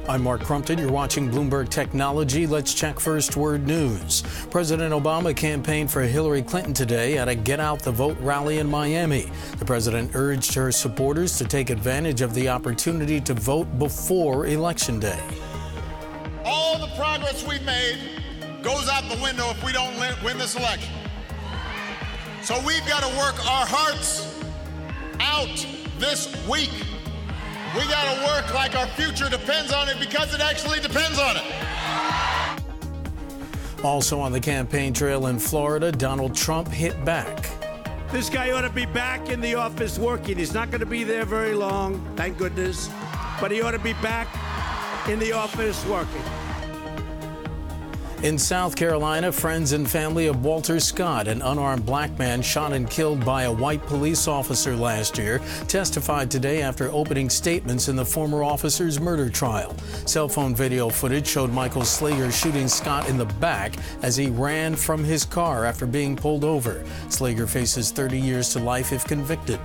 I'm Mark Crumpton. You're watching Bloomberg Technology. Let's check first word news. President Obama campaigned for Hillary Clinton today at a Get Out the Vote rally in Miami. The president urged her supporters to take advantage of the opportunity to vote before Election Day. All the progress we've made goes out the window if we don't win this election. So we've got to work our hearts out this week. We got to work like our future depends on it, because it actually depends on it. Also on the campaign trail in Florida, Donald Trump hit back. This guy ought to be back in the office working. He's not going to be there very long, thank goodness. But he ought to be back in the office working. In South Carolina, friends and family of Walter Scott, an unarmed black man shot and killed by a white police officer last year, testified today after opening statements in the former officer's murder trial. Cell phone video footage showed Michael Slager shooting Scott in the back as he ran from his car after being pulled over. Slager faces 30 years to life if convicted.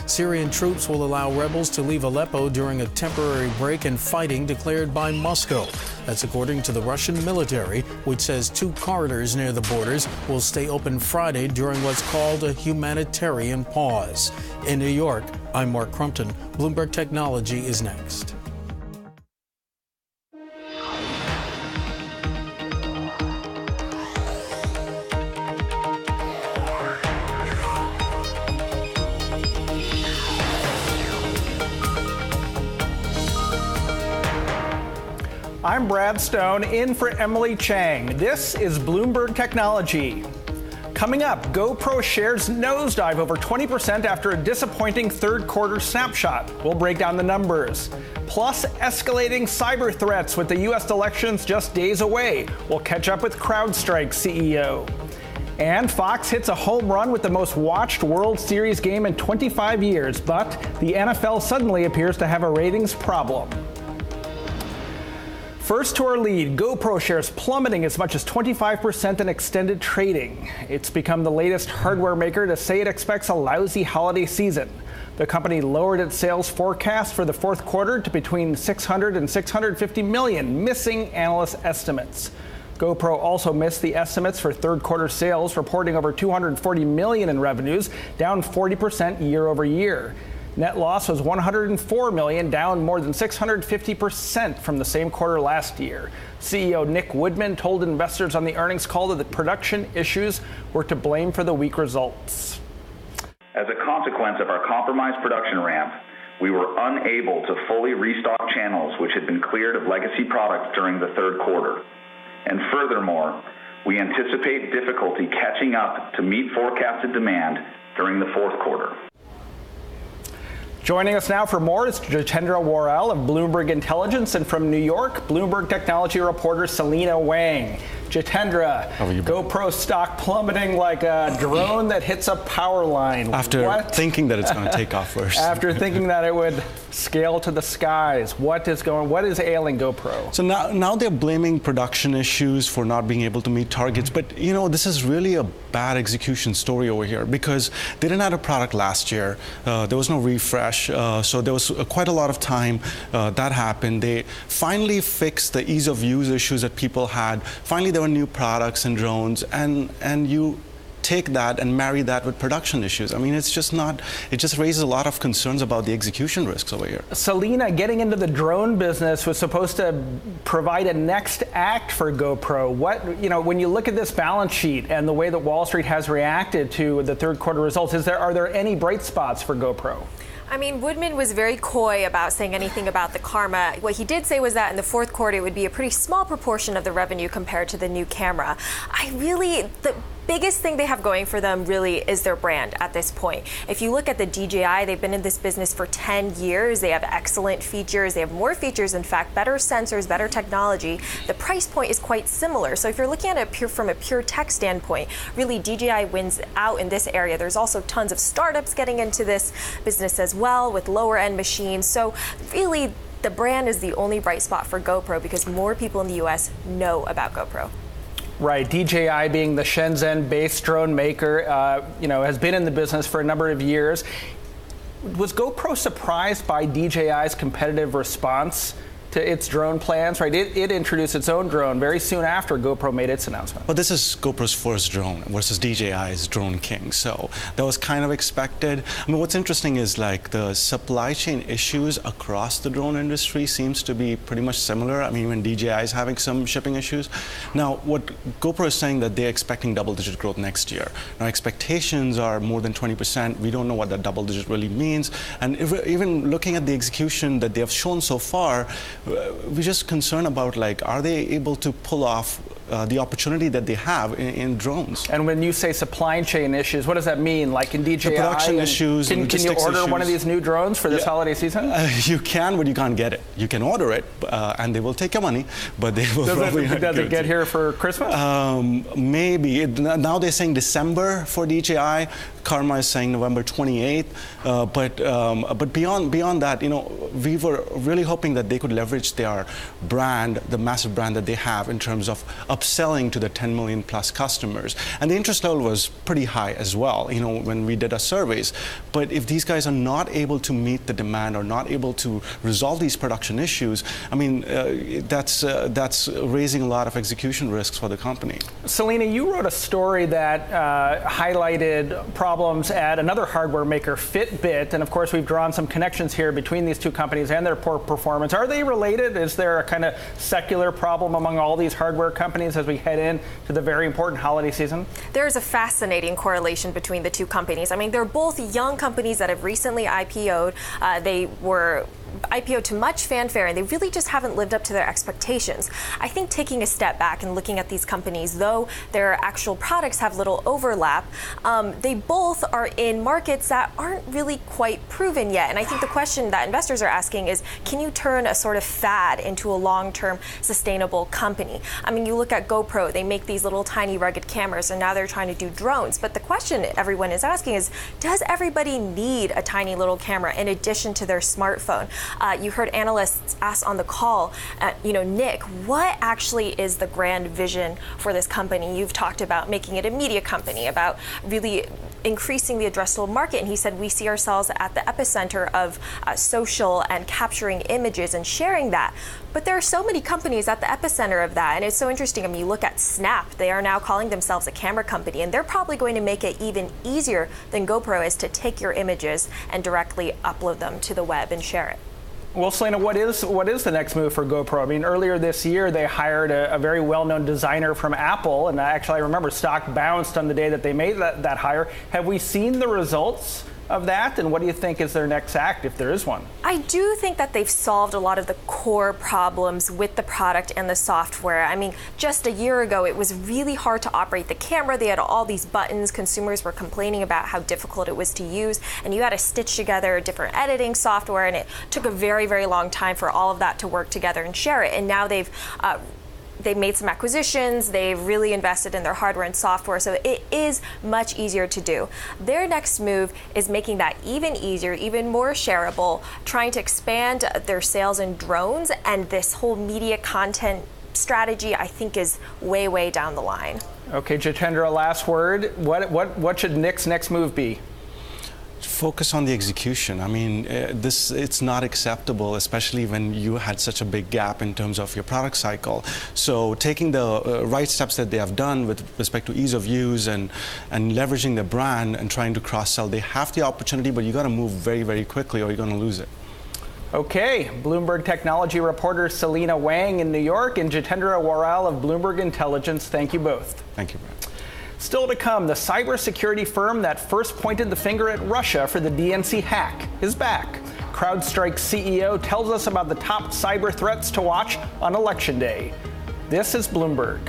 Syrian troops will allow rebels to leave Aleppo during a temporary break in fighting declared by Moscow. That's according to the Russian military, which says 2 corridors near the borders will stay open Friday during what's called a humanitarian pause. In New York, I'm Mark Crumpton. Bloomberg Technology is next. I'm Brad Stone, in for Emily Chang. This is Bloomberg Technology. Coming up, GoPro shares nosedive over 20% after a disappointing third quarter snapshot. We'll break down the numbers. Plus, escalating cyber threats with the U.S. elections just days away. We'll catch up with CrowdStrike's CEO. And Fox hits a home run with the most watched World Series game in 25 years, but the NFL suddenly appears to have a ratings problem. First to our lead, GoPro shares plummeting as much as 25% in extended trading. It's become the latest hardware maker to say it expects a lousy holiday season. The company lowered its sales forecast for the fourth quarter to between 600 and 650 million, missing analyst estimates. GoPro also missed the estimates for third quarter sales, reporting over 240 million in revenues, down 40% year over year. Net loss was 104 million, down more than 650% from the same quarter last year. CEO Nick Woodman told investors on the earnings call that the production issues were to blame for the weak results. As a consequence of our compromised production ramp, we were unable to fully restock channels which had been cleared of legacy products during the third quarter. And furthermore, we anticipate difficulty catching up to meet forecasted demand during the fourth quarter. Joining us now for more is Jitendra Worrell of Bloomberg Intelligence, and from New York, Bloomberg Technology reporter Selena Wang. Jitendra, GoPro stock plummeting like a drone that hits a power line. After thinking that it's going to take off first. After thinking that it would scale to the skies. What is ailing GoPro? So now they're blaming production issues for not being able to meet targets. But, this is really a bad execution story over here, because they didn't have a product last year. There was no refresh. So there was quite a lot of time that happened. They finally fixed the ease of use issues that people had. Finally, there were new products and drones, and you take that and marry that with production issues. I mean, it just raises a lot of concerns about the execution risks over here. Selena, getting into the drone business was supposed to provide a next act for GoPro. When you look at this balance sheet and the way that Wall Street has reacted to the third quarter results, are there any bright spots for GoPro? I mean, Woodman was very coy about saying anything about the karma. What he did say was that in the fourth quarter, it would be a pretty small proportion of the revenue compared to the new camera. The biggest thing they have going for them really is their brand at this point. If you look at the DJI, they've been in this business for 10 years. They have excellent features. They have more features, in fact, better sensors, better technology. The price point is quite similar. So if you're looking at it from a pure tech standpoint, really DJI wins out in this area. There's also tons of startups getting into this business as well with lower end machines. So really, the brand is the only bright spot for GoPro because more people in the US know about GoPro. Right, DJI being the Shenzhen-based drone maker, has been in the business for a number of years. Was GoPro surprised by DJI's competitive response to its drone plans, right? It introduced its own drone very soon after GoPro made its announcement. But this is GoPro's first drone versus DJI's Drone King, so that was kind of expected. I mean, what's interesting is like the supply chain issues across the drone industry seems to be pretty much similar. I mean, even DJI is having some shipping issues. Now, what GoPro is saying that they're expecting double-digit growth next year. Now, expectations are more than 20%. We don't know what that double-digit really means. And even looking at the execution that they have shown so far, we're just concerned about, like, are they able to pull off the opportunity that they have in drones? And when you say supply chain issues, what does that mean? Like in DJI, the production issues, can you order issues. One of these new drones for this holiday season? You can, but you can't get it. You can order it, and they will take your money, but they will probably not Does it get here for Christmas? Maybe. Now they're saying December for DJI. Karma is saying November 28th. But beyond that, you know, we were really hoping that they could leverage their brand, the massive brand that they have, in terms of upselling to the 10 million plus customers. And the interest level was pretty high as well, you know, when we did our surveys. But if these guys are not able to meet the demand or not able to resolve these production issues, I mean, that's raising a lot of execution risks for the company. Selena, you wrote a story that highlighted problems at another hardware maker, Fitbit, and of course we've drawn some connections here between these two companies and their poor performance. Are they related? Is there a kind of secular problem among all these hardware companies as we head into the very important holiday season? There's a fascinating correlation between the two companies. I mean, they're both young companies that have recently IPO'd. They were IPO to much fanfare, and they really just haven't lived up to their expectations. I think taking a step back and looking at these companies, though their actual products have little overlap, they both are in markets that aren't really quite proven yet. And I think the question that investors are asking is, can you turn a sort of fad into a long-term sustainable company? I mean, you look at GoPro, they make these little tiny rugged cameras, and now they're trying to do drones. But the question everyone is asking is, does everybody need a tiny little camera in addition to their smartphone? You heard analysts ask on the call, Nick, what actually is the grand vision for this company? You've talked about making it a media company, about really increasing the addressable market. And he said, we see ourselves at the epicenter of social and capturing images and sharing that. But there are so many companies at the epicenter of that. And it's so interesting. I mean, you look at Snap, they are now calling themselves a camera company, and they're probably going to make it even easier than GoPro is to take your images and directly upload them to the web and share it. Well, Selena, what is the next move for GoPro? I mean, earlier this year, they hired a very well-known designer from Apple, and actually I remember stock bounced on the day that they made that hire. Have we seen the results of that, and what do you think is their next act, if there is one? I do think that they've solved a lot of the core problems with the product and the software. I mean, just a year ago, it was really hard to operate the camera. They had all these buttons. Consumers were complaining about how difficult it was to use, and you had to stitch together different editing software, and it took a very, very long time for all of that to work together and share it. And now they've made some acquisitions, they've really invested in their hardware and software, so it is much easier to do. Their next move is making that even easier, even more shareable, trying to expand their sales in drones, and this whole media content strategy, I think, is way, way down the line. Okay, Jitendra, last word. What should Nick's next move be? Focus on the execution. I mean, it's not acceptable, especially when you had such a big gap in terms of your product cycle. So taking the right steps that they have done with respect to ease of use and leveraging the brand and trying to cross-sell, they have the opportunity, but you got to move very, very quickly or you're going to lose it. Okay, Bloomberg technology reporter Selena Wang in New York and Jitendra Warral of Bloomberg Intelligence. Thank you both. Thank you, Brad. Still to come, the cybersecurity firm that first pointed the finger at Russia for the DNC hack is back. CrowdStrike's CEO tells us about the top cyber threats to watch on Election Day. This is Bloomberg.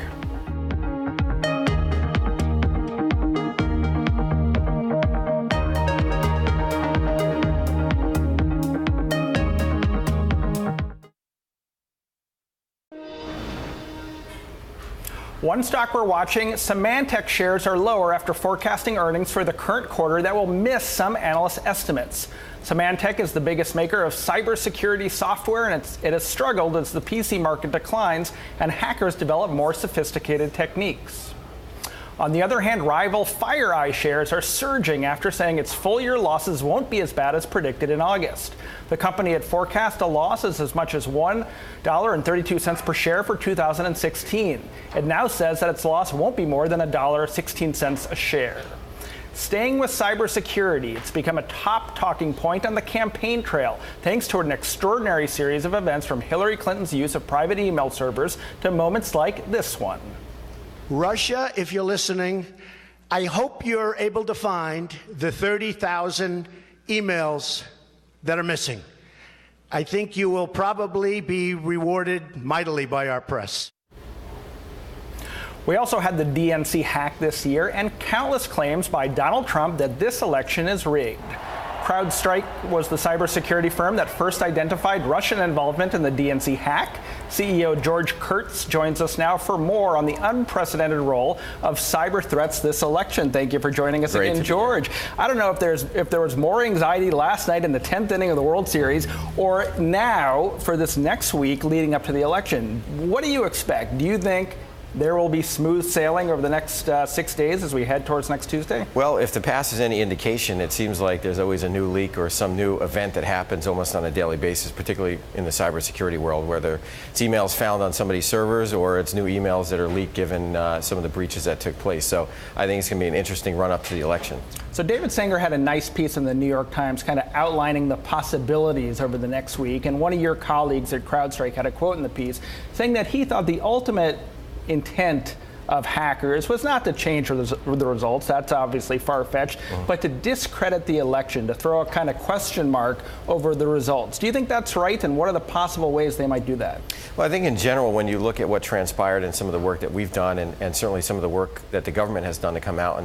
One stock we're watching, Symantec shares are lower after forecasting earnings for the current quarter that will miss some analyst estimates. Symantec is the biggest maker of cybersecurity software, and it has struggled as the PC market declines and hackers develop more sophisticated techniques. On the other hand, rival FireEye shares are surging after saying its full-year losses won't be as bad as predicted in August. The company had forecast a loss as much as $1.32 per share for 2016. It now says that its loss won't be more than $1.16 a share. Staying with cybersecurity, it's become a top talking point on the campaign trail, thanks to an extraordinary series of events from Hillary Clinton's use of private email servers to moments like this one. Russia, if you're listening, I hope you're able to find the 30,000 emails that are missing. I think you will probably be rewarded mightily by our press. We also had the DNC hack this year and countless claims by Donald Trump that this election is rigged. CrowdStrike was the cybersecurity firm that first identified Russian involvement in the DNC hack. CEO George Kurtz joins us now for more on the unprecedented role of cyber threats this election. Thank you for joining us again, George. I don't know if there was more anxiety last night in the 10th inning of the World Series or now for this next week leading up to the election. What do you expect? Do you think there will be smooth sailing over the next 6 days as we head towards next Tuesday? Well, if the past is any indication, it seems like there's always a new leak or some new event that happens almost on a daily basis, particularly in the cybersecurity world, whether it's emails found on somebody's servers or it's new emails that are leaked given some of the breaches that took place. So I think it's going to be an interesting run-up to the election. So David Sanger had a nice piece in the New York Times kind of outlining the possibilities over the next week. And one of your colleagues at CrowdStrike had a quote in the piece saying that he thought the ultimate intent of hackers was not to change the results, that's obviously far-fetched, but to discredit the election, to throw a kind of question mark over the results. Do you think that's right, and what are the possible ways they might do that? Well, I think in general, when you look at what transpired and some of the work that we've done, and certainly some of the work that the government has done to come out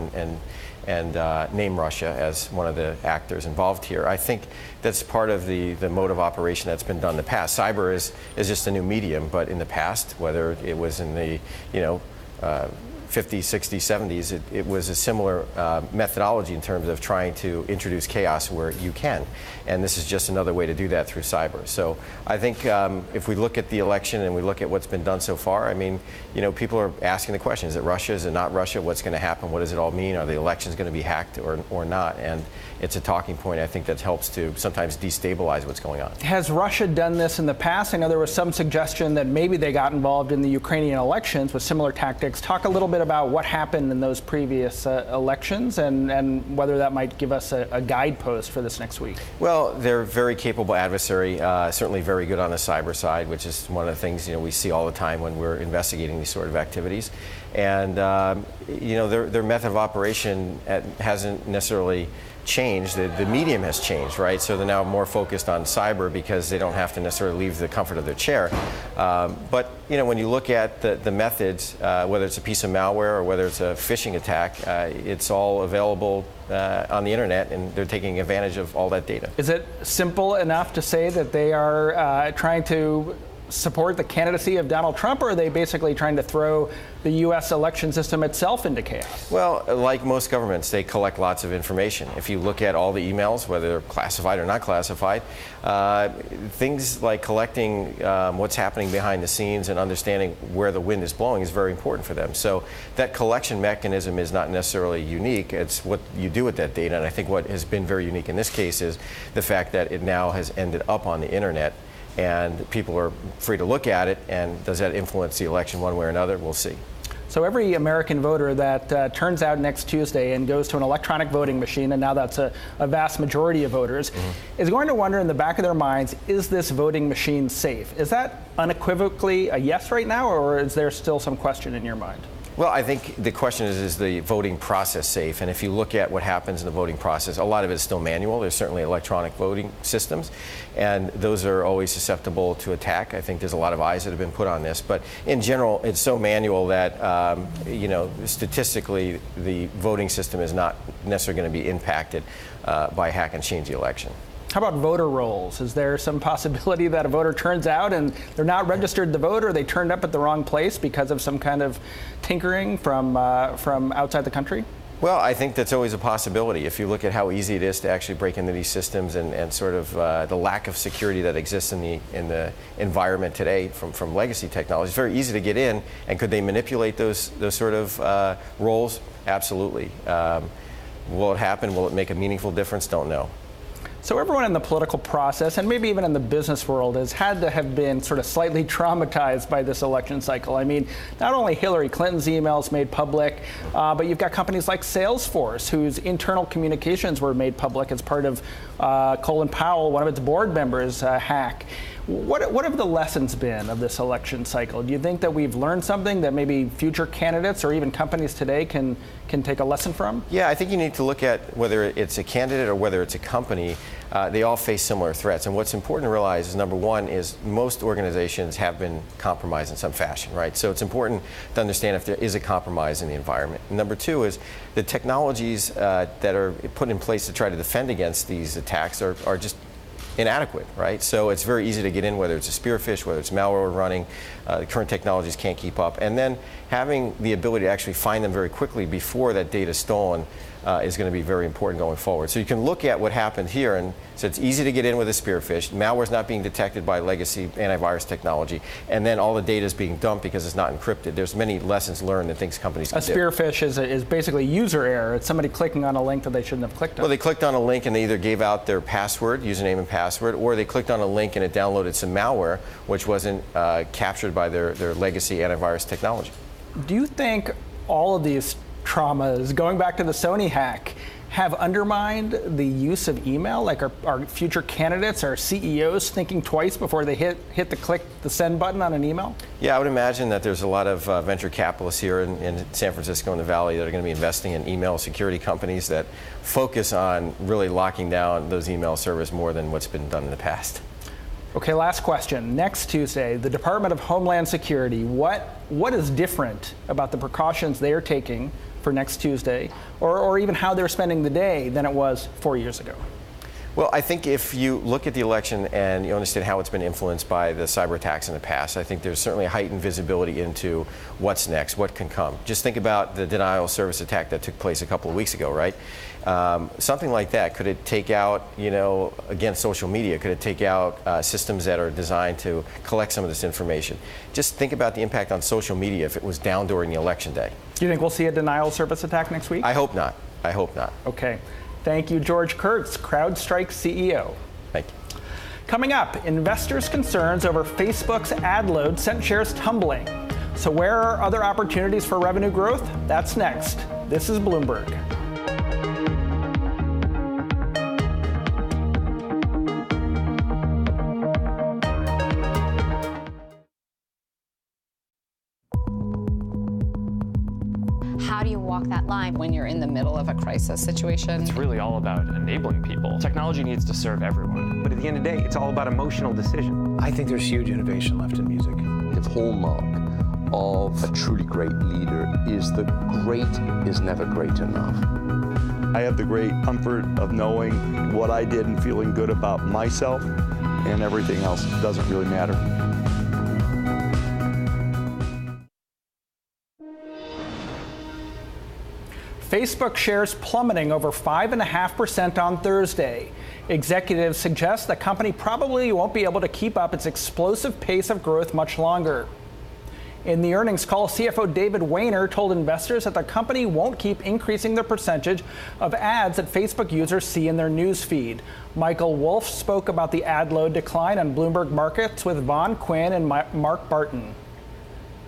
and name Russia as one of the actors involved here, I think that's part of the mode of operation that's been done in the past. Cyber is just a new medium, but in the past, whether it was in the 50s, 60s, 70s, it was a similar methodology in terms of trying to introduce chaos where you can. And this is just another way to do that through cyber. So I think if we look at the election and we look at what's been done so far, I mean, people are asking the question, is it Russia, is it not Russia, what's going to happen, what does it all mean, are the elections going to be hacked or not? And it's a talking point, I think, that helps to sometimes destabilize what's going on. Has Russia done this in the past? I know there was some suggestion that maybe they got involved in the Ukrainian elections with similar tactics. Talk a little bit about what happened in those previous elections and whether that might give us a guidepost for this next week. Well, they're a very capable adversary, certainly very good on the cyber side, which is one of the things we see all the time when we're investigating these sort of activities. And their method of operation hasn't necessarily changed. The medium has changed, right? So they're now more focused on cyber because they don't have to necessarily leave the comfort of their chair. But when you look at the methods, whether it's a piece of malware or whether it's a phishing attack, it's all available on the internet, and they're taking advantage of all that data. Is it simple enough to say that they are trying to support the candidacy of Donald Trump, or are they basically trying to throw the U.S. election system itself into chaos? Well, like most governments, they collect lots of information. If you look at all the emails, whether they're classified or not classified, things like collecting what's happening behind the scenes and understanding where the wind is blowing is very important for them. So that collection mechanism is not necessarily unique. It's what you do with that data. And I think what has been very unique in this case is the fact that it now has ended up on the internet, and people are free to look at it. And does that influence the election one way or another? We'll see. So every American voter that turns out next Tuesday and goes to an electronic voting machine, and now that's a vast majority of voters, is going to wonder in the back of their minds, is this voting machine safe? Is that unequivocally a yes right now, or is there still some question in your mind? Well, I think the question is the voting process safe? And if you look at what happens in the voting process, a lot of it is still manual. There's certainly electronic voting systems, and those are always susceptible to attack. I think there's a lot of eyes that have been put on this. But in general, it's so manual that, statistically, the voting system is not necessarily going to be impacted by hack and change the election. How about voter rolls? Is there some possibility that a voter turns out and they're not registered to vote, or they turned up at the wrong place because of some kind of tinkering from outside the country? Well, I think that's always a possibility. If you look at how easy it is to actually break into these systems and sort of the lack of security that exists in the environment today from legacy technology, it's very easy to get in. And could they manipulate those sort of roles? Absolutely. Will it happen? Will it make a meaningful difference? Don't know. So everyone in the political process, and maybe even in the business world, has had to have been sort of slightly traumatized by this election cycle. I mean, not only Hillary Clinton's emails made public, but you've got companies like Salesforce, whose internal communications were made public as part of Colin Powell, one of its board members, hack. What have the lessons been of this election cycle? Do you think that we've learned something that maybe future candidates or even companies today can take a lesson from? Yeah, I think you need to look at whether it's a candidate or whether it's a company. They all face similar threats. And what's important to realize is, number one, is most organizations have been compromised in some fashion, right? So it's important to understand if there is a compromise in the environment. And number two is the technologies that are put in place to try to defend against these attacks are just inadequate, right? So it's very easy to get in, whether it's a spearfish, whether it's malware running. The current technologies can't keep up. And then having the ability to actually find them very quickly before that data is stolen is going to be very important going forward. So you can look at what happened here, and so it's easy to get in with a spearfish. Malware's not being detected by legacy antivirus technology, and then all the data is being dumped because it's not encrypted. There's many lessons learned and things companies can do. A spearfish is basically user error. It's somebody clicking on a link that they shouldn't have clicked on. Well, they clicked on a link and they either gave out their password, username and password, or they clicked on a link and it downloaded some malware, which wasn't captured by their legacy antivirus technology. Do you think all of these traumas, going back to the Sony hack, have undermined the use of email? Like, are future candidates, our CEOs thinking twice before they hit the send button on an email? Yeah, I would imagine that there's a lot of venture capitalists here in San Francisco and the Valley that are going to be investing in email security companies that focus on really locking down those email servers more than what's been done in the past. Okay, last question. Next Tuesday, the Department of Homeland Security, what is different about the precautions they are taking for next Tuesday, or even how they're spending the day than it was 4 years ago? Well, I think if you look at the election and you understand how it's been influenced by the cyber attacks in the past, I think there's certainly a heightened visibility into what's next, what can come. Just think about the denial of service attack that took place a couple of weeks ago, right? Something like that, could it take out, against social media, could it take out systems that are designed to collect some of this information? Just think about the impact on social media if it was down during the election day. Do you think we'll see a denial of service attack next week? I hope not. I hope not. Okay. Thank you, George Kurtz, CrowdStrike CEO. Thank you. Coming up, investors' concerns over Facebook's ad load sent shares tumbling. So where are other opportunities for revenue growth? That's next. This is Bloomberg. How do you walk that line when you're in the middle of a crisis situation? It's really all about enabling people. Technology needs to serve everyone. But at the end of the day, it's all about emotional decision. I think there's huge innovation left in music. The hallmark of a truly great leader is that great is never great enough. I have the great comfort of knowing what I did and feeling good about myself, and everything else doesn't really matter. Facebook shares plummeting over 5.5% on Thursday. Executives suggest the company probably won't be able to keep up its explosive pace of growth much longer. In the earnings call, CFO David Wayner told investors that the company won't keep increasing the percentage of ads that Facebook users see in their news feed. Michael Wolff spoke about the ad load decline on Bloomberg Markets with Vaughn Quinn and Mark Barton.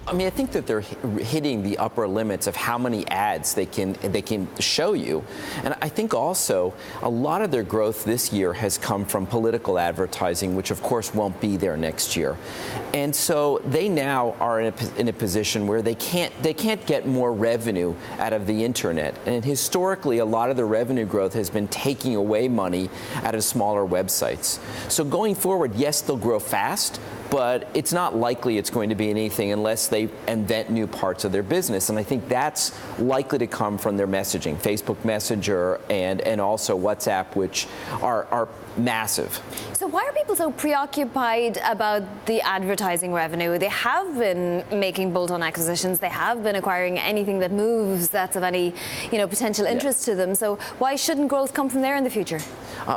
I mean, I think that they're hitting the upper limits of how many ads they can show you. And I think also a lot of their growth this year has come from political advertising, which of course won't be there next year. And so they now are in a position where they can't get more revenue out of the internet. And historically, a lot of the revenue growth has been taking away money out of smaller websites. So going forward, yes, they'll grow fast, but it's not likely it's going to be anything unless they invent new parts of their business. And I think that's likely to come from their messaging, Facebook Messenger and also WhatsApp, which are massive. So why are people so preoccupied about the advertising revenue? They have been making bolt-on acquisitions. They have been acquiring anything that moves that's of any, potential interest to them. So why shouldn't growth come from there in the future?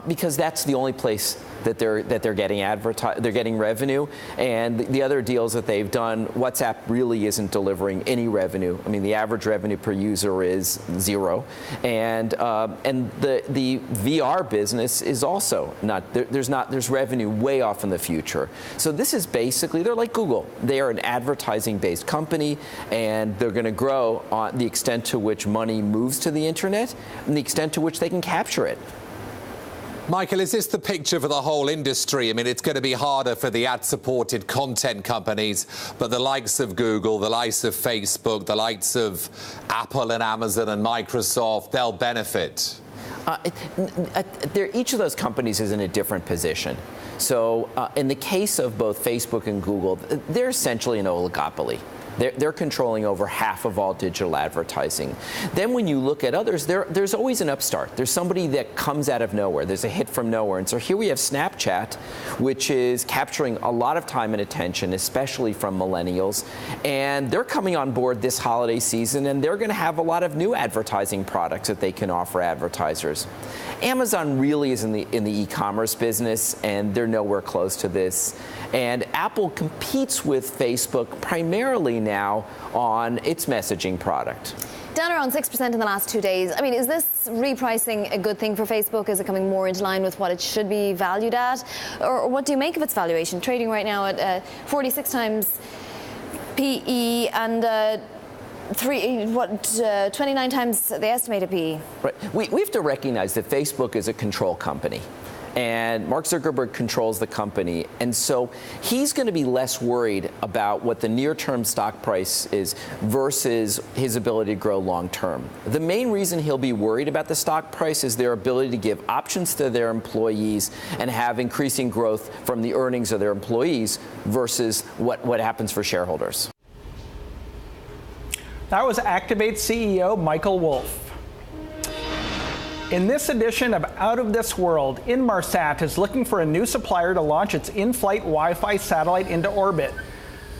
Because that's the only place that they're getting revenue, and the other deals that they've done, WhatsApp really isn't delivering any revenue. I mean, the average revenue per user is 0, and the VR business is also not. There's revenue way off in the future. So this is basically, they're like Google. They are an advertising-based company, and they're going to grow on the extent to which money moves to the internet and the extent to which they can capture it. Michael, is this the picture for the whole industry? I mean, it's going to be harder for the ad-supported content companies, but the likes of Google, the likes of Facebook, the likes of Apple and Amazon and Microsoft, they'll benefit. Each of those companies is in a different position. So in the case of both Facebook and Google, they're essentially an oligopoly. They're controlling over half of all digital advertising. Then when you look at others, there's always an upstart. There's somebody that comes out of nowhere. There's a hit from nowhere. And so here we have Snapchat, which is capturing a lot of time and attention, especially from millennials. And they're coming on board this holiday season, and they're going to have a lot of new advertising products that they can offer advertisers. Amazon really is in the e-commerce business, and they're nowhere close to this. And Apple competes with Facebook primarily now on its messaging product. Down around 6% in the last 2 days. I mean, is this repricing a good thing for Facebook? Is it coming more into line with what it should be valued at? Or what do you make of its valuation? Trading right now at 46 times PE and 29 times the estimated PE. Right. We have to recognize that Facebook is a control company. And Mark Zuckerberg controls the company. And so he's going to be less worried about what the near-term stock price is versus his ability to grow long-term. The main reason he'll be worried about the stock price is their ability to give options to their employees and have increasing growth from the earnings of their employees versus what happens for shareholders. That was Activate CEO Michael Wolff. In this edition of Out of This World, Inmarsat is looking for a new supplier to launch its in-flight Wi-Fi satellite into orbit.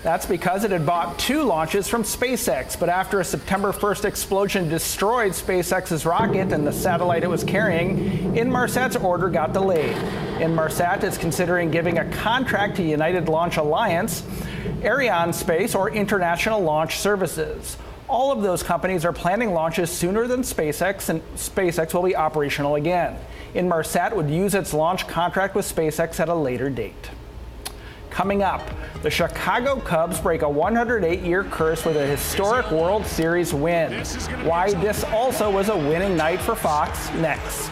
That's because it had bought 2 launches from SpaceX, but after a September 1st explosion destroyed SpaceX's rocket and the satellite it was carrying, Inmarsat's order got delayed. Inmarsat is considering giving a contract to United Launch Alliance, Arianespace, or International Launch Services. All of those companies are planning launches sooner than SpaceX, and SpaceX will be operational again. Inmarsat would use its launch contract with SpaceX at a later date. Coming up, the Chicago Cubs break a 108-year curse with a historic World Series win. Why this also was a winning night for Fox, next.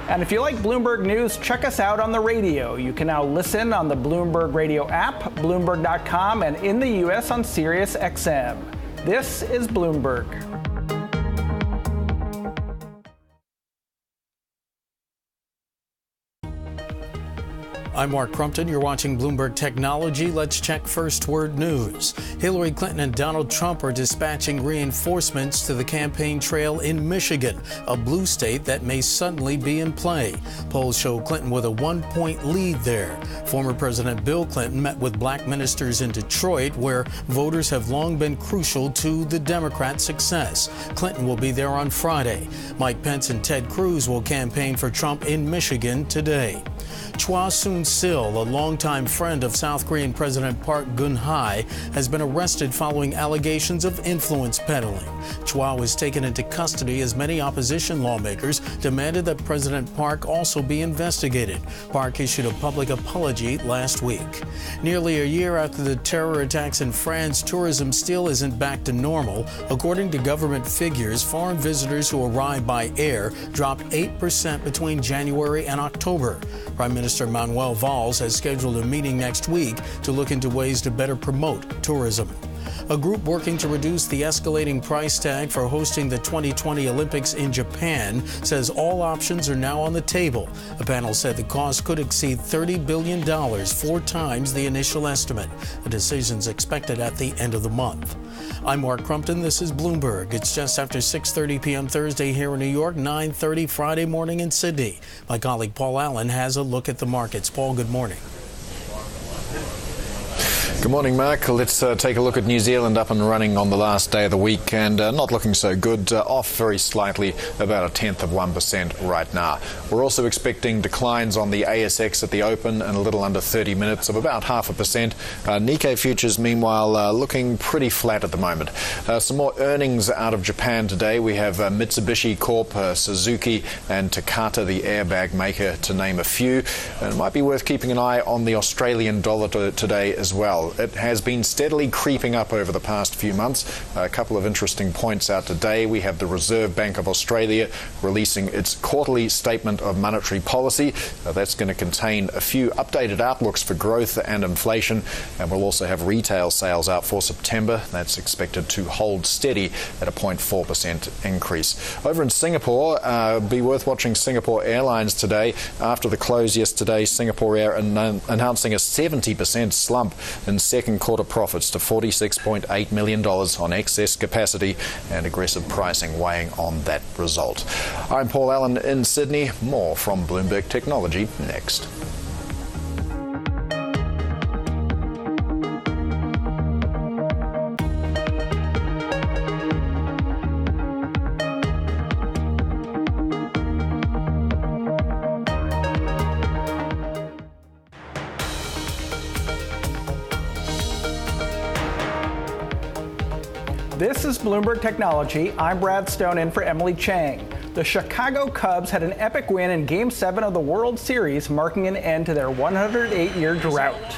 And if you like Bloomberg News, check us out on the radio. You can now listen on the Bloomberg Radio app, Bloomberg.com, and in the U.S. on Sirius XM. This is Bloomberg. I'm Mark Crumpton. You're watching Bloomberg Technology. Let's check first word news. Hillary Clinton and Donald Trump are dispatching reinforcements to the campaign trail in Michigan, a blue state that may suddenly be in play. Polls show Clinton with a 1-point lead there. Former President Bill Clinton met with black ministers in Detroit, where voters have long been crucial to the Democrat success. Clinton will be there on Friday. Mike Pence and Ted Cruz will campaign for Trump in Michigan today. Choi Soon-sil, a longtime friend of South Korean President Park Geun-hye, has been arrested following allegations of influence peddling. Choi was taken into custody as many opposition lawmakers demanded that President Park also be investigated. Park issued a public apology last week. Nearly a year after the terror attacks in France, tourism still isn't back to normal. According to government figures, foreign visitors who arrive by air dropped 8% between January and October. Prime Minister Manuel Valls has scheduled a meeting next week to look into ways to better promote tourism. A group working to reduce the escalating price tag for hosting the 2020 Olympics in Japan says all options are now on the table. The panel said the cost could exceed $30 billion, 4 times the initial estimate. A decision's expected at the end of the month. I'm Mark Crumpton. This is Bloomberg. It's just after 6:30 p.m. Thursday here in New York, 9:30 Friday morning in Sydney. My colleague Paul Allen has a look at the markets. Paul, good morning. Good morning, Mark. Let's take a look at New Zealand, up and running on the last day of the week, and not looking so good, off very slightly, about 0.1% right now. We're also expecting declines on the ASX at the open in a little under 30 minutes of about 0.5%. Nikkei futures, meanwhile, looking pretty flat at the moment. Some more earnings out of Japan today. We have Mitsubishi Corp, Suzuki and Takata, the airbag maker, to name a few. And it might be worth keeping an eye on the Australian dollar today as well. It has been steadily creeping up over the past few months. A couple of interesting points out today. We have the Reserve Bank of Australia releasing its quarterly statement of monetary policy. That's going to contain a few updated outlooks for growth and inflation. And we'll also have retail sales out for September. That's expected to hold steady at a 0.4% increase. Over in Singapore, be worth watching Singapore Airlines today. After the close yesterday, Singapore Air announcing a 70% slump in second quarter profits to $46.8 million on excess capacity and aggressive pricing weighing on that result. I'm Paul Allen in Sydney. More from Bloomberg Technology next. This is Bloomberg Technology. I'm Brad Stone in for Emily Chang. The Chicago Cubs had an epic win in Game 7 of the World Series, marking an end to their 108-year drought.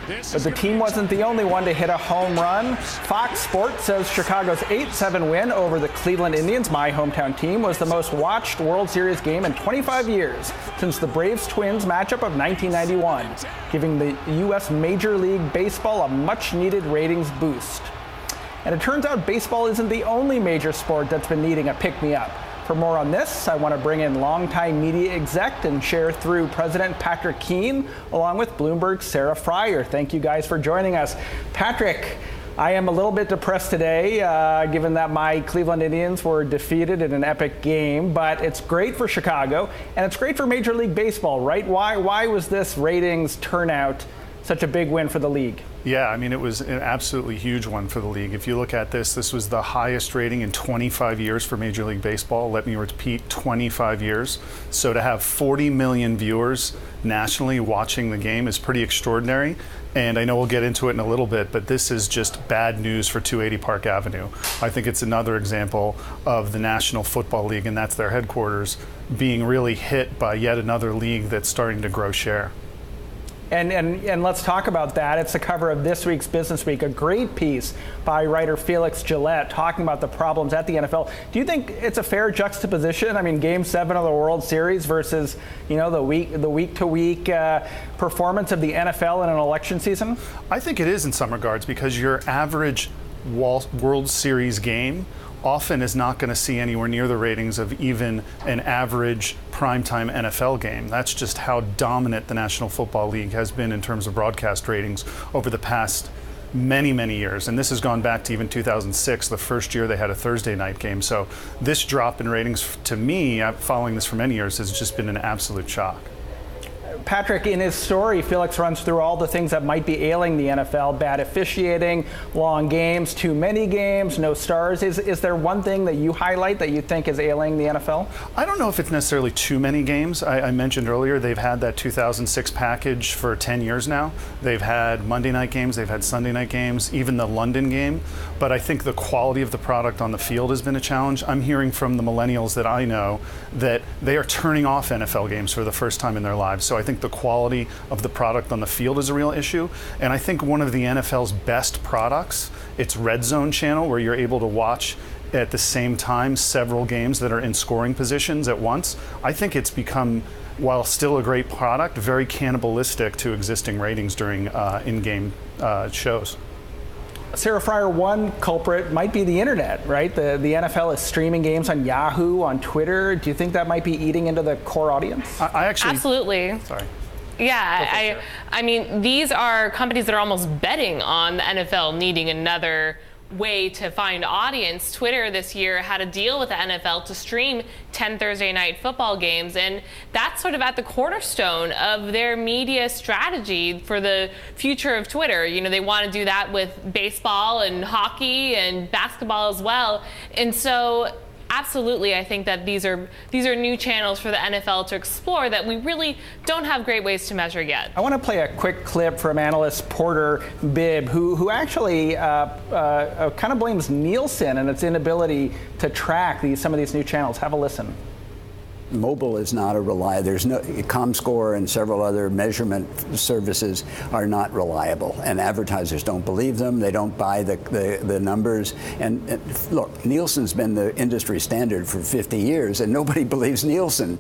But the team wasn't the only one to hit a home run. Fox Sports says Chicago's 8-7 win over the Cleveland Indians, my hometown team, was the most watched World Series game in 25 years since the Braves-Twins matchup of 1991, giving the U.S. Major League Baseball a much-needed ratings boost. And it turns out baseball isn't the only major sport that's been needing a pick-me-up. For more on this, I want to bring in longtime media exec and share through President Patrick Keane, along with Bloomberg's Sarah Fryer. Thank you guys for joining us. Patrick, I am a little bit depressed today, given that my Cleveland Indians were defeated in an epic game, but it's great for Chicago, and it's great for Major League Baseball, right? Why was this ratings turnout such a big win for the league? Yeah, I mean, it was an absolutely huge one for the league. If you look at this was the highest rating in 25 years for Major League Baseball. Let me repeat, 25 years. So to have 40 million viewers nationally watching the game is pretty extraordinary. And I know we'll get into it in a little bit, but this is just bad news for 280 Park Avenue. I think it's another example of the National Football League, and that's their headquarters, being really hit by yet another league that's starting to grow share. And let's talk about that. It's the cover of this week's Business Week, a great piece by writer Felix Gillette talking about the problems at the NFL. Do you think it's a fair juxtaposition? I mean, Game 7 of the World Series versus, the week-to-week performance of the NFL in an election season? I think it is in some regards, because your average World Series game often is not going to see anywhere near the ratings of even an average primetime NFL game. That's just how dominant the National Football League has been in terms of broadcast ratings over the past many, many years. And this has gone back to even 2006, the first year they had a Thursday night game. So this drop in ratings, to me, following this for many years, has just been an absolute shock. Patrick, in his story, Felix runs through all the things that might be ailing the NFL: bad officiating, long games, too many games, no stars. Is there one thing that you highlight that you think is ailing the NFL? I don't know if it's necessarily too many games. I mentioned earlier they've had that 2006 package for 10 years now. They've had Monday night games, they've had Sunday night games, even the London game. But I think the quality of the product on the field has been a challenge. I'm hearing from the millennials that I know that they are turning off NFL games for the first time in their lives. So I think the quality of the product on the field is a real issue. And I think one of the NFL's best products, its Red Zone channel, where you're able to watch at the same time several games that are in scoring positions at once. I think it's become, while still a great product, very cannibalistic to existing ratings during in-game shows. Sarah Fryer, one culprit might be the internet, right? The NFL is streaming games on Yahoo, on Twitter. Do you think that might be eating into the core audience? I actually... Absolutely. Sorry. Yeah, I mean, these are companies that are almost betting on the NFL needing another way to find audience. Twitter this year had a deal with the NFL to stream 10 Thursday night football games, and that's sort of at the cornerstone of their media strategy for the future of Twitter. You know, they want to do that with baseball and hockey and basketball as well. And so absolutely, I think that these are new channels for the NFL to explore that we really don't have great ways to measure yet. I want to play a quick clip from analyst Porter Bibb, who actually kind of blames Nielsen and its inability to track some of these new channels. Have a listen. Mobile is not a reliable. There's no ComScore and several other measurement services are not reliable, and advertisers don't believe them. They don't buy the numbers. And look, Nielsen's been the industry standard for 50 years, and nobody believes Nielsen.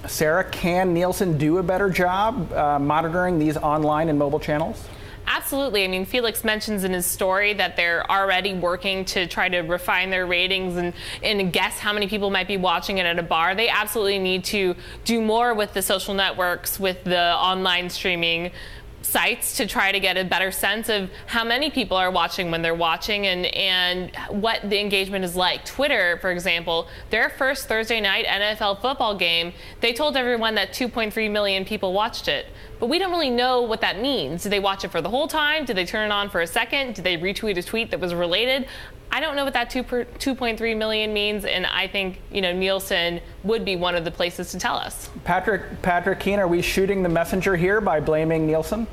Sarah, can Nielsen do a better job monitoring these online and mobile channels? Absolutely. I mean, Felix mentions in his story that they're already working to try to refine their ratings and guess how many people might be watching it at a bar. They absolutely need to do more with the social networks, with the online streaming sites, to try to get a better sense of how many people are watching when they're watching and what the engagement is like. Twitter, for example, their first Thursday night NFL football game, they told everyone that 2.3 million people watched it. But we don't really know what that means. Did they watch it for the whole time? Did they turn it on for a second? Did they retweet a tweet that was related? I don't know what that 2.3 million means, and I think, you know, Nielsen would be one of the places to tell us. Patrick Keane, are we shooting the messenger here by blaming Nielsen?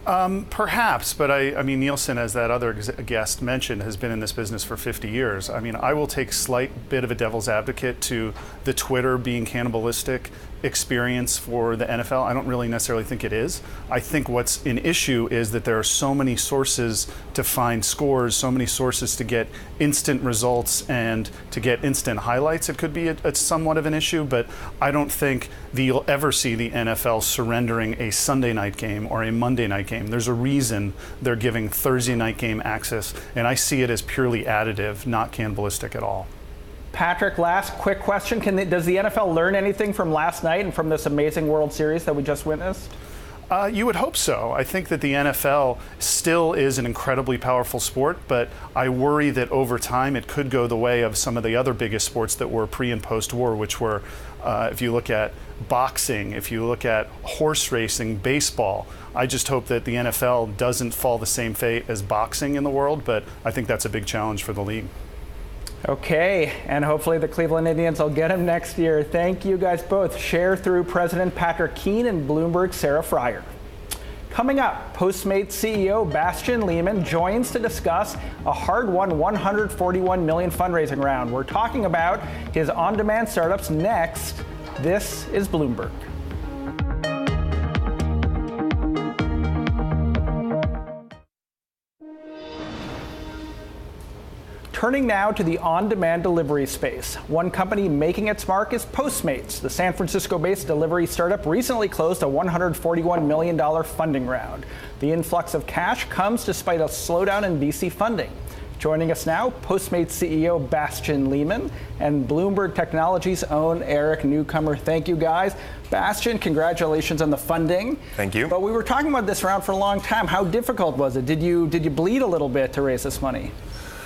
Perhaps, but I mean, Nielsen, as that other guest mentioned, has been in this business for 50 years. I mean, I will take slight bit of a devil's advocate to the Twitter being cannibalistic experience for the NFL. I don't really necessarily think it is. I think what's an issue is that there are so many sources to find scores, so many sources to get instant results and to get instant highlights. It could be a somewhat of an issue, but I don't think that you'll ever see the NFL surrendering a Sunday night game or a Monday night game. There's a reason they're giving Thursday night game access, and I see it as purely additive, not cannibalistic at all. Patrick, last quick question. Does the NFL learn anything from last night and from this amazing World Series that we just witnessed? You would hope so. I think that the NFL still is an incredibly powerful sport, but I worry that over time it could go the way of some of the other biggest sports that were pre and post-war, which were, if you look at boxing, if you look at horse racing, baseball. I just hope that the NFL doesn't fall the same fate as boxing in the world, but I think that's a big challenge for the league. Okay, and hopefully the Cleveland Indians will get him next year. Thank you guys both. Share through President Patrick Keane and Bloomberg Sarah Fryer. Coming up, Postmates CEO Bastian Lehman joins to discuss a hard-won $141 million fundraising round. We're talking about his on-demand startups next. This is Bloomberg. Turning now to the on-demand delivery space. One company making its mark is Postmates. The San Francisco-based delivery startup recently closed a $141 million funding round. The influx of cash comes despite a slowdown in VC funding. Joining us now, Postmates CEO Bastian Lehman and Bloomberg Technologies' own Eric Newcomer. Thank you, guys. Bastian, congratulations on the funding. Thank you. But we were talking about this round for a long time. How difficult was it? Did you bleed a little bit to raise this money?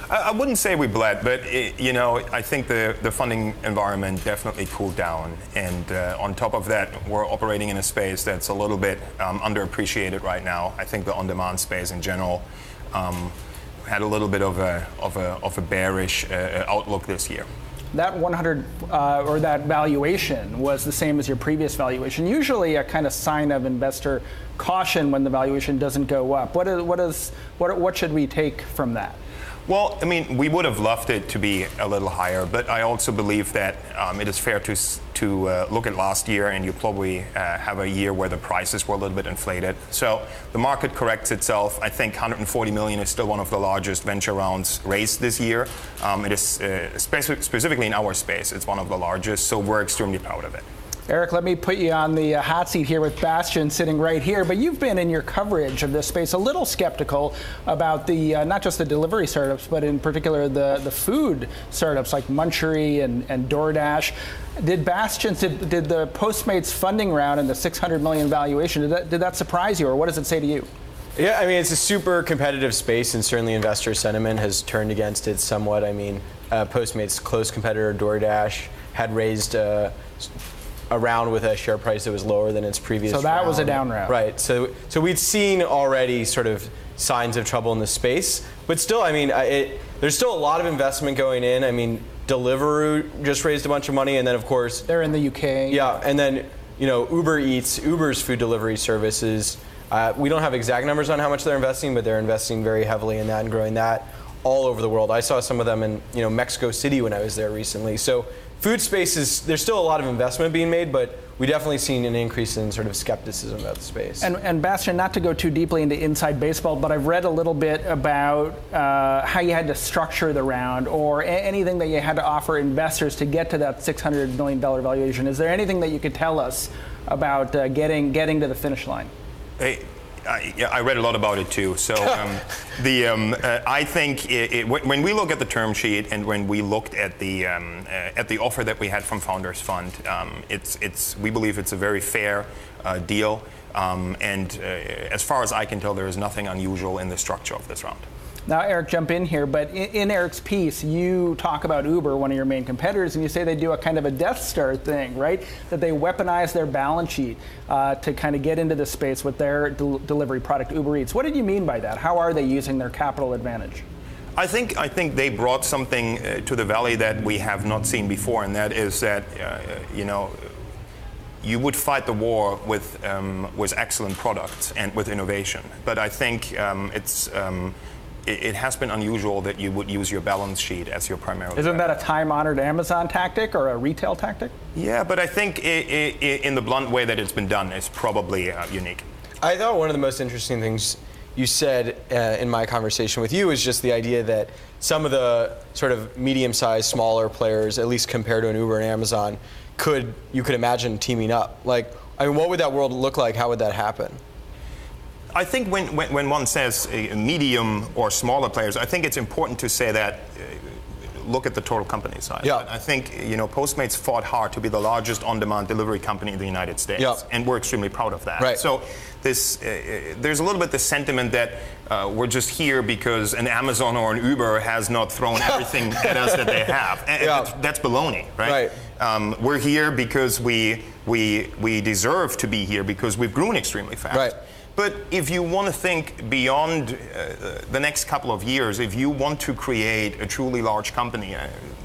I wouldn't say we bled, but I think the funding environment definitely cooled down. And on top of that, we're operating in a space that's a little bit underappreciated right now. I think the on-demand space in general had a little bit of a bearish outlook this year. That 100 or that valuation was the same as your previous valuation. Usually a kind of sign of investor caution when the valuation doesn't go up. What should we take from that? Well, I mean, we would have loved it to be a little higher, but I also believe that it is fair to look at last year, and you probably have a year where the prices were a little bit inflated. So the market corrects itself. I think 140 million is still one of the largest venture rounds raised this year. It is specifically in our space, it's one of the largest, so we're extremely proud of it. Eric, let me put you on the hot seat here with Bastian sitting right here, but you've been in your coverage of this space a little skeptical about the not just the delivery startups, but in particular the food startups like Munchery and DoorDash. Did the Postmates funding round and the $600 million valuation, did that surprise you, or what does it say to you? Yeah, I mean, it's a super competitive space, and certainly investor sentiment has turned against it somewhat. I mean, Postmates' close competitor, DoorDash, had raised a round with a share price that was lower than its previous round. So that was a down round. Right. So we'd seen already sort of signs of trouble in the space. But still, I mean, there's still a lot of investment going in. I mean, Deliveroo just raised a bunch of money, and then, of course... They're in the UK. Yeah, and then, you know, Uber's food delivery services. We don't have exact numbers on how much they're investing, but they're investing very heavily in that and growing that all over the world. I saw some of them in, you know, Mexico City when I was there recently. So food spaces, there's still a lot of investment being made, but we definitely seen an increase in sort of skepticism about the space. And Bastian, not to go too deeply into inside baseball, but I've read a little bit about how you had to structure the round or anything that you had to offer investors to get to that $600 million valuation. Is there anything that you could tell us about getting to the finish line? I read a lot about it too. So I think when we look at the term sheet and when we looked at the offer that we had from Founders Fund, we believe it's a very fair deal. And as far as I can tell, there is nothing unusual in the structure of this round. Now, Eric, jump in here, but in Eric's piece, you talk about Uber, one of your main competitors, and you say they do a kind of a Death Star thing, right? That they weaponize their balance sheet to kind of get into the space with their delivery product, Uber Eats. What did you mean by that? How are they using their capital advantage? I think they brought something to the Valley that we have not seen before, and that is that, you know, you would fight the war with excellent products and with innovation. But I think it has been unusual that you would use your balance sheet as your primary. Isn't that a time-honored Amazon tactic or a retail tactic? Yeah, but I think in the blunt way that it's been done, it's probably unique. I thought one of the most interesting things you said in my conversation with you is just the idea that some of the sort of medium-sized, smaller players, at least compared to an Uber and Amazon, you could imagine teaming up. Like, I mean, what would that world look like? How would that happen? I think when one says medium or smaller players, I think it's important to say that look at the total company size. Yeah. I think, you know, Postmates fought hard to be the largest on-demand delivery company in the United States, yeah, and we're extremely proud of that. Right. So there's a little bit the sentiment that we're just here because an Amazon or an Uber has not thrown everything at us that they have. And yeah, that's baloney, right? We're here because we deserve to be here because we've grown extremely fast. Right. But if you want to think beyond the next couple of years, if you want to create a truly large company,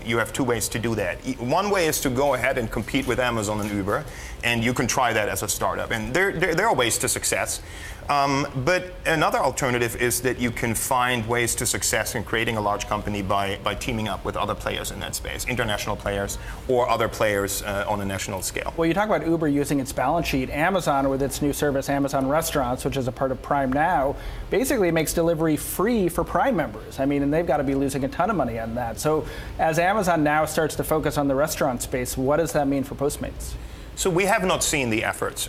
you have two ways to do that. One way is to go ahead and compete with Amazon and Uber, and you can try that as a startup. And there are ways to success. But another alternative is that you can find ways to success in creating a large company by teaming up with other players in that space, international players or other players on a national scale. Well, you talk about Uber using its balance sheet. Amazon, with its new service, Amazon Restaurants, which is a part of Prime now, basically makes delivery free for Prime members. I mean, and they've got to be losing a ton of money on that. So as Amazon now starts to focus on the restaurant space, what does that mean for Postmates? So we have not seen the efforts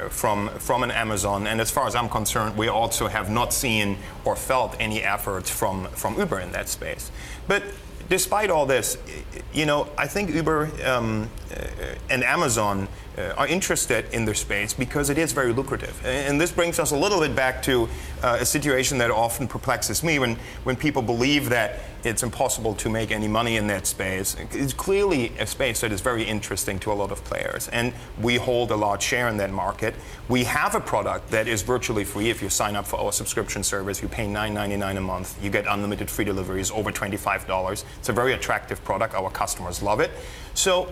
from an Amazon, and as far as I'm concerned, we also have not seen or felt any efforts from Uber in that space. But despite all this, you know, I think Uber and Amazon are interested in their space because it is very lucrative. And this brings us a little bit back to a situation that often perplexes me when people believe that it's impossible to make any money in that space. It's clearly a space that is very interesting to a lot of players, and we hold a large share in that market. We have a product that is virtually free. If you sign up for our subscription service, you pay $9.99 a month. You get unlimited free deliveries over $25. It's a very attractive product. Our customers love it. So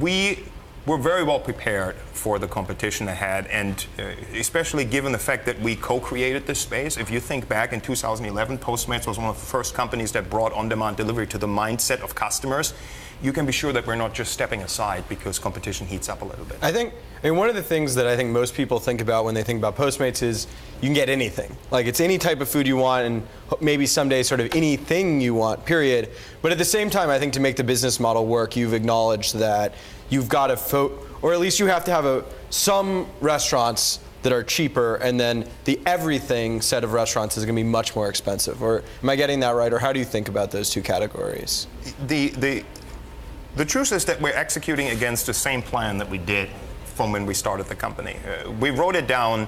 we were very well prepared for the competition ahead, and especially given the fact that we co-created this space. If you think back in 2011, Postmates was one of the first companies that brought on-demand delivery to the mindset of customers. you can be sure that we're not just stepping aside because competition heats up a little bit. I think one of the things that I think most people think about when they think about Postmates is you can get anything. Like, it's any type of food you want, and maybe someday sort of anything you want, period. But at the same time, I think to make the business model work, you've acknowledged that you've got to, or at least you have to have some restaurants that are cheaper, and then the everything set of restaurants is going to be much more expensive. Or am I getting that right? Or how do you think about those two categories? The truth is that we're executing against the same plan that we did from when we started the company. We wrote it down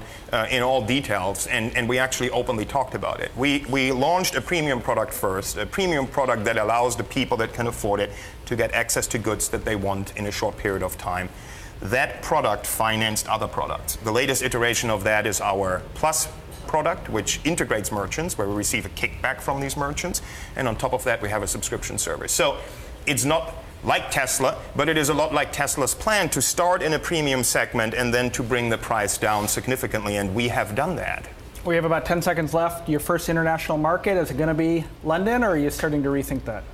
in all details, and we actually openly talked about it. We launched a premium product first, a premium product that allows the people that can afford it to get access to goods that they want in a short period of time. That product financed other products. The latest iteration of that is our Plus product, which integrates merchants, where we receive a kickback from these merchants. And on top of that, we have a subscription service. So it's not like Tesla, but it is a lot like Tesla's plan to start in a premium segment and then to bring the price down significantly. And we have done that. We have about 10 seconds left. Your first international market, is it going to be London, or are you starting to rethink that?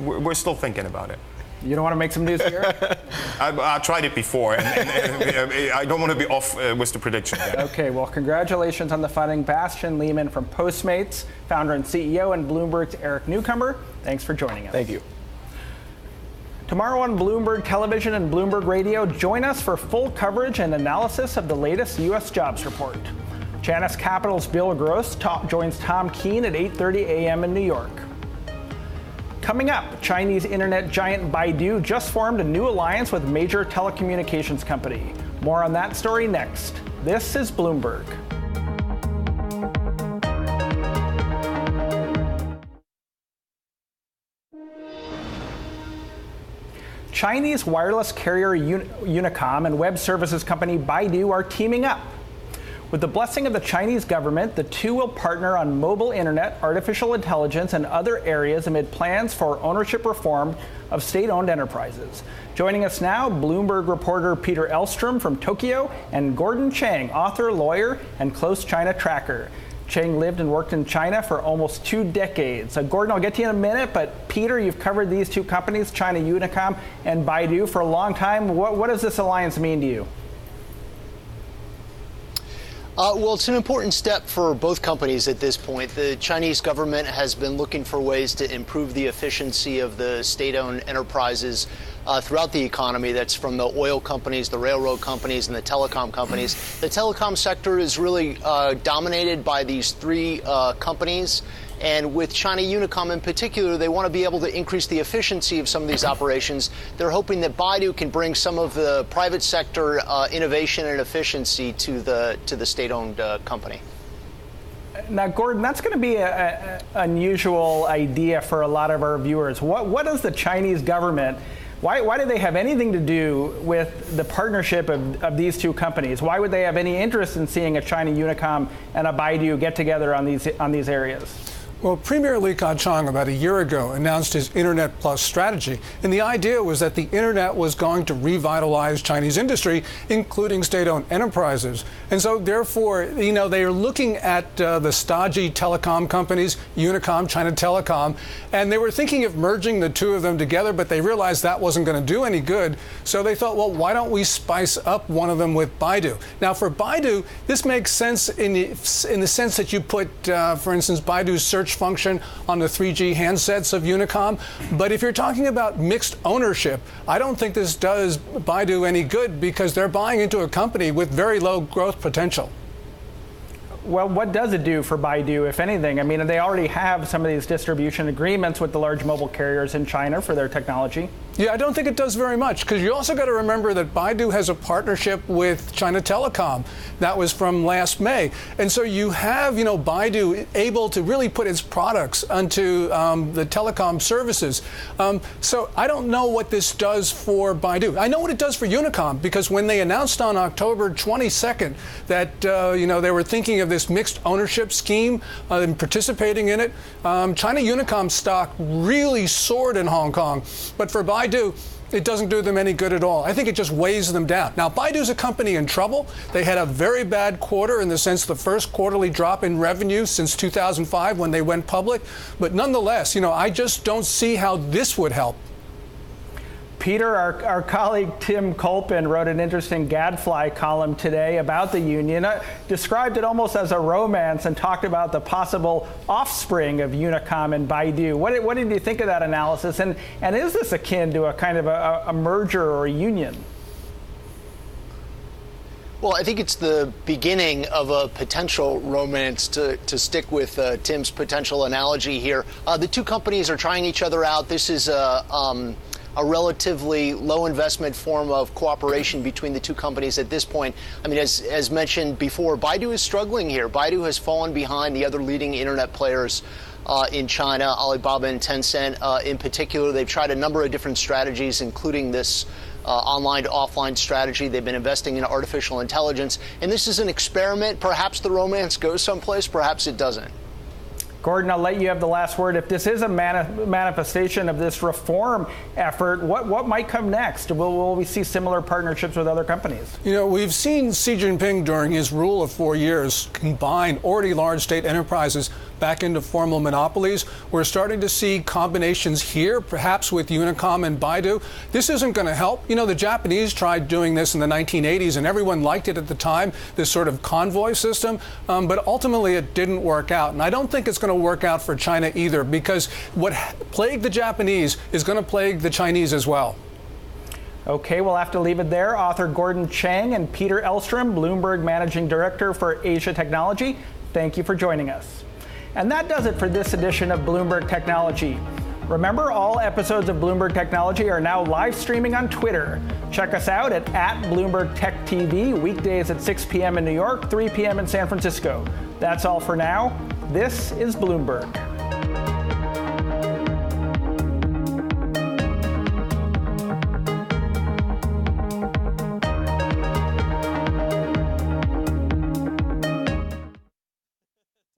We're still thinking about it. You don't want to make some news here? I tried it before, and I don't want to be off with the prediction yet. Okay, well, congratulations on the funding. Bastian Lehman from Postmates, founder and CEO, and Bloomberg's Eric Newcomer. Thanks for joining us. Thank you. Tomorrow on Bloomberg Television and Bloomberg Radio, join us for full coverage and analysis of the latest U.S. jobs report. Janus Capital's Bill Gross joins Tom Keene at 8:30 a.m. in New York. Coming up, Chinese internet giant Baidu just formed a new alliance with a major telecommunications company. More on that story next. This is Bloomberg. Chinese wireless carrier Unicom and web services company Baidu are teaming up. With the blessing of the Chinese government, the two will partner on mobile internet, artificial intelligence, and other areas amid plans for ownership reform of state-owned enterprises. Joining us now, Bloomberg reporter Peter Elstrom from Tokyo and Gordon Chang, author, lawyer, and close China tracker. Chang lived and worked in China for almost 2 decades. Gordon, I'll get to you in a minute, but Peter, you've covered these two companies, China Unicom and Baidu, for a long time. What does this alliance mean to you? Well, it's an important step for both companies at this point. The Chinese government has been looking for ways to improve the efficiency of the state-owned enterprises throughout the economy. That's from the oil companies, the railroad companies, and the telecom companies. The telecom sector is really dominated by these 3 companies. And with China Unicom in particular, they want to be able to increase the efficiency of some of these operations. They're hoping that Baidu can bring some of the private sector innovation and efficiency to the state-owned company. Now, Gordon, that's going to be an unusual idea for a lot of our viewers. What does the Chinese government, why do they have anything to do with the partnership of these two companies? Why would they have any interest in seeing a China Unicom and a Baidu get together on these areas? Well, Premier Li Keqiang about a year ago announced his Internet Plus strategy, and the idea was that the Internet was going to revitalize Chinese industry, including state-owned enterprises. And so, therefore, they are looking at the stodgy telecom companies, Unicom, China Telecom, and they were thinking of merging the two of them together, but they realized that wasn't going to do any good. So they thought, well, why don't we spice up one of them with Baidu? Now, for Baidu, this makes sense in the sense that you put, for instance, Baidu's search function on the 3G handsets of Unicom. But if you're talking about mixed ownership, I don't think this does Baidu any good because they're buying into a company with very low growth potential. Well, what does it do for Baidu, if anything? I mean, they already have some of these distribution agreements with the large mobile carriers in China for their technology. Yeah, I don't think it does very much, because you also got to remember that Baidu has a partnership with China Telecom. That was from last May. And so you have, Baidu able to really put its products onto the telecom services. So I don't know what this does for Baidu. I know what it does for Unicom, because when they announced on October 22nd that, they were thinking of this mixed ownership scheme and participating in it, China Unicom stock really soared in Hong Kong. But for Baidu, It doesn't do them any good at all. I think it just weighs them down. Now, Baidu's a company in trouble. They had a very bad quarter in the sense the first quarterly drop in revenue since 2005 when they went public. But nonetheless, I just don't see how this would help. Peter, our colleague Tim Colpin wrote an interesting Gadfly column today about the union, described it almost as a romance and talked about the possible offspring of Unicom and Baidu. What did you think of that analysis? And is this akin to a kind of a merger or a union? Well, I think it's the beginning of a potential romance, to stick with Tim's potential analogy here. The two companies are trying each other out. This is a relatively low investment form of cooperation between the two companies at this point. I mean, as mentioned before, Baidu is struggling here. Baidu has fallen behind the other leading internet players in China, Alibaba and Tencent in particular. They've tried a number of different strategies, including this online to offline strategy. They've been investing in artificial intelligence. And this is an experiment. Perhaps the romance goes someplace, perhaps it doesn't. Gordon, I'll let you have the last word. If this is a manifestation of this reform effort, what might come next? Will we see similar partnerships with other companies? We've seen Xi Jinping during his rule of 4 years combine already large state enterprises back into formal monopolies. We're starting to see combinations here, perhaps with Unicom and Baidu. This isn't going to help. The Japanese tried doing this in the 1980s, and everyone liked it at the time, this sort of convoy system. But ultimately, it didn't work out. And I don't think it's going to work out for China either, because what plagued the Japanese is going to plague the Chinese as well. Okay, we'll have to leave it there. Author Gordon Chang and Peter Elstrom, Bloomberg Managing Director for Asia Technology, thank you for joining us. And that does it for this edition of Bloomberg Technology. Remember, all episodes of Bloomberg Technology are now live streaming on Twitter. Check us out at Bloomberg Tech TV, weekdays at 6 p.m. in New York, 3 p.m. in San Francisco. That's all for now. This is Bloomberg.